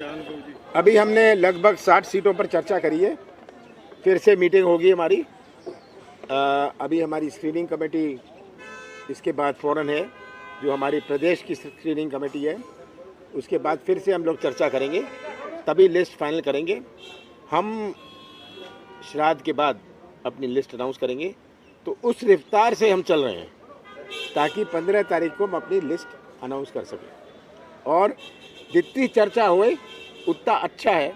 अभी हमने लगभग 60 सीटों पर चर्चा करी है। फिर से मीटिंग होगी हमारी। अभी हमारी स्क्रीनिंग कमेटी इसके बाद फ़ौरन है, जो हमारी प्रदेश की स्क्रीनिंग कमेटी है। उसके बाद फिर से हम लोग चर्चा करेंगे, तभी लिस्ट फाइनल करेंगे। हम श्राद्ध के बाद अपनी लिस्ट अनाउंस करेंगे। तो उस रफ्तार से हम चल रहे हैं ताकि 15 तारीख को हम अपनी लिस्ट अनाउंस कर सकें। और जितनी चर्चा हुए उतना अच्छा है,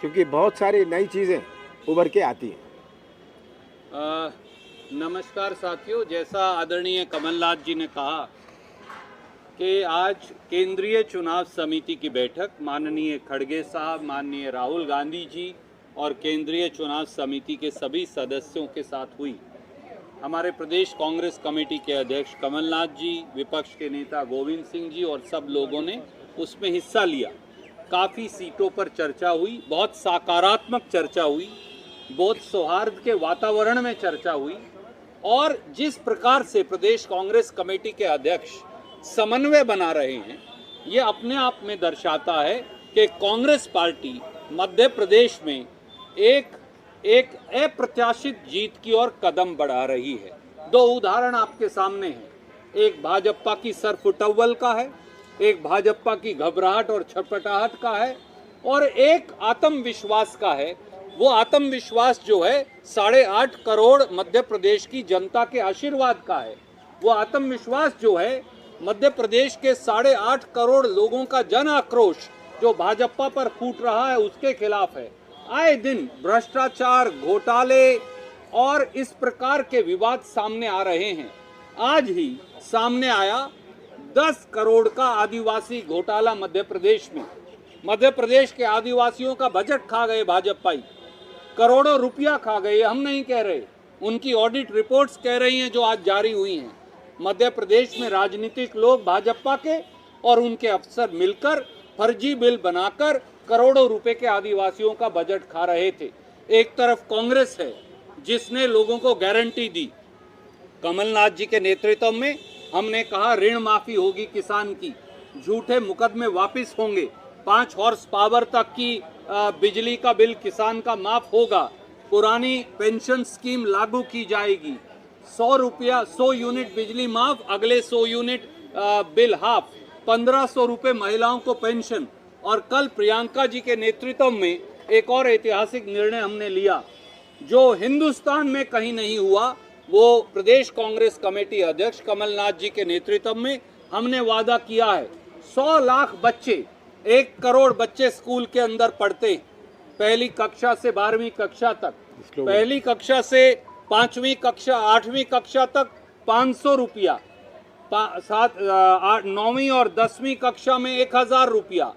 क्योंकि बहुत सारी नई चीज़ें उभर के आती हैं। नमस्कार साथियों, जैसा आदरणीय कमलनाथ जी ने कहा कि आज केंद्रीय चुनाव समिति की बैठक माननीय खड़गे साहब, माननीय राहुल गांधी जी और केंद्रीय चुनाव समिति के सभी सदस्यों के साथ हुई। हमारे प्रदेश कांग्रेस कमेटी के अध्यक्ष कमलनाथ जी, विपक्ष के नेता गोविंद सिंह जी और सब लोगों ने उसमें हिस्सा लिया। काफ़ी सीटों पर चर्चा हुई, बहुत सकारात्मक चर्चा हुई, बहुत सौहार्द के वातावरण में चर्चा हुई। और जिस प्रकार से प्रदेश कांग्रेस कमेटी के अध्यक्ष समन्वय बना रहे हैं, ये अपने आप में दर्शाता है कि कांग्रेस पार्टी मध्य प्रदेश में एक अप्रत्याशित जीत की ओर कदम बढ़ा रही है। दो उदाहरण आपके सामने हैं। एक भाजपा की सरफुटव्वल का है, एक भाजपा की घबराहट और छटपटाहट का है, और एक आत्मविश्वास का है। वो आत्मविश्वास जो है 8.5 करोड़ मध्य प्रदेश की जनता के आशीर्वाद का है। वो आत्मविश्वास जो है मध्य प्रदेश के 8.5 करोड़ लोगों का जन आक्रोश जो भाजपा पर फूट रहा है उसके खिलाफ है। आए दिन भ्रष्टाचार, घोटाले और इस प्रकार के विवाद सामने आ रहे हैं। आज ही सामने आया 10 करोड़ का आदिवासी घोटाला मध्य प्रदेश में। मध्य प्रदेश के आदिवासियों का बजट खा गए भाजपाई, करोड़ों रुपया खा गए। हम नहीं कह रहे, उनकी ऑडिट रिपोर्ट्स कह रही हैं जो आज जारी हुई हैं। मध्य प्रदेश में राजनीतिक लोग भाजपा के और उनके अफसर मिलकर फर्जी बिल बनाकर करोड़ों रुपए के आदिवासियों का बजट खा रहे थे। एक तरफ कांग्रेस है जिसने लोगों को गारंटी दी। कमलनाथ जी के नेतृत्व में हमने कहा ऋण माफी होगी किसान की, झूठे मुकदमे वापस होंगे, 5 हॉर्स पावर तक की बिजली का बिल किसान का माफ होगा, पुरानी पेंशन स्कीम लागू की जाएगी, 100 यूनिट बिजली माफ, अगले 100 यूनिट बिल हाफ, 1500 रुपये महिलाओं को पेंशन। और कल प्रियंका जी के नेतृत्व में एक और ऐतिहासिक निर्णय हमने लिया जो हिंदुस्तान में कहीं नहीं हुआ। वो प्रदेश कांग्रेस कमेटी अध्यक्ष कमलनाथ जी के नेतृत्व में हमने वादा किया है 100 लाख बच्चे, 1 करोड़ बच्चे स्कूल के अंदर पढ़ते, पहली कक्षा से 12वीं कक्षा तक, पहली कक्षा से 5वीं कक्षा 8वीं कक्षा तक 500 रुपया, 9वीं और 10वीं कक्षा में 1000 रुपया,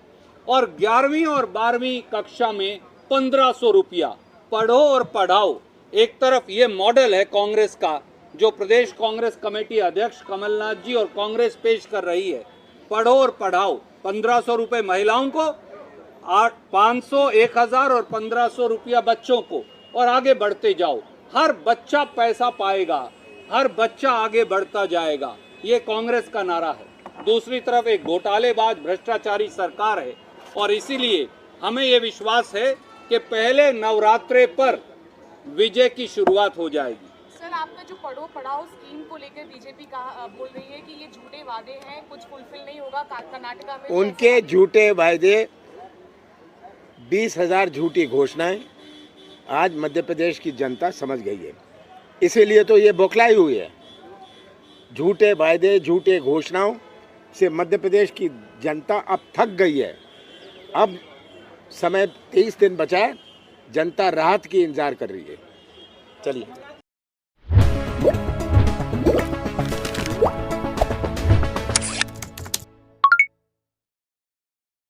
और 11वीं और 12वीं कक्षा में 1500 रुपया। पढ़ो और पढ़ाओ। एक तरफ ये मॉडल है कांग्रेस का जो प्रदेश कांग्रेस कमेटी अध्यक्ष कमलनाथ जी और कांग्रेस पेश कर रही है। पढ़ो और पढ़ाओ, 1500 रुपये महिलाओं को, 500, 1000 और 1500 रुपया बच्चों को, और आगे बढ़ते जाओ। हर बच्चा पैसा पाएगा, हर बच्चा आगे बढ़ता जाएगा। ये कांग्रेस का नारा है। दूसरी तरफ एक घोटालेबाज भ्रष्टाचारी सरकार है, और इसीलिए हमें ये विश्वास है कि पहले नवरात्रे पर विजय की शुरुआत हो जाएगी। सर, आपका जो पढ़ो पढ़ाओ स्कीम को लेकर बीजेपी बोल रही है कि ये झूठे वादे हैं, कुछ फुलफिल नहीं होगा। कर्नाटका में उनके झूठे वायदे, 20,000 झूठी घोषणाएं आज मध्य प्रदेश की जनता समझ गई है। इसीलिए तो ये बौखलाई हुई है। झूठे वायदे, झूठे घोषणाओं से मध्य प्रदेश की जनता अब थक गई है। अब समय 23 दिन बचा है, जनता राहत की इंतजार कर रही है। चलिए।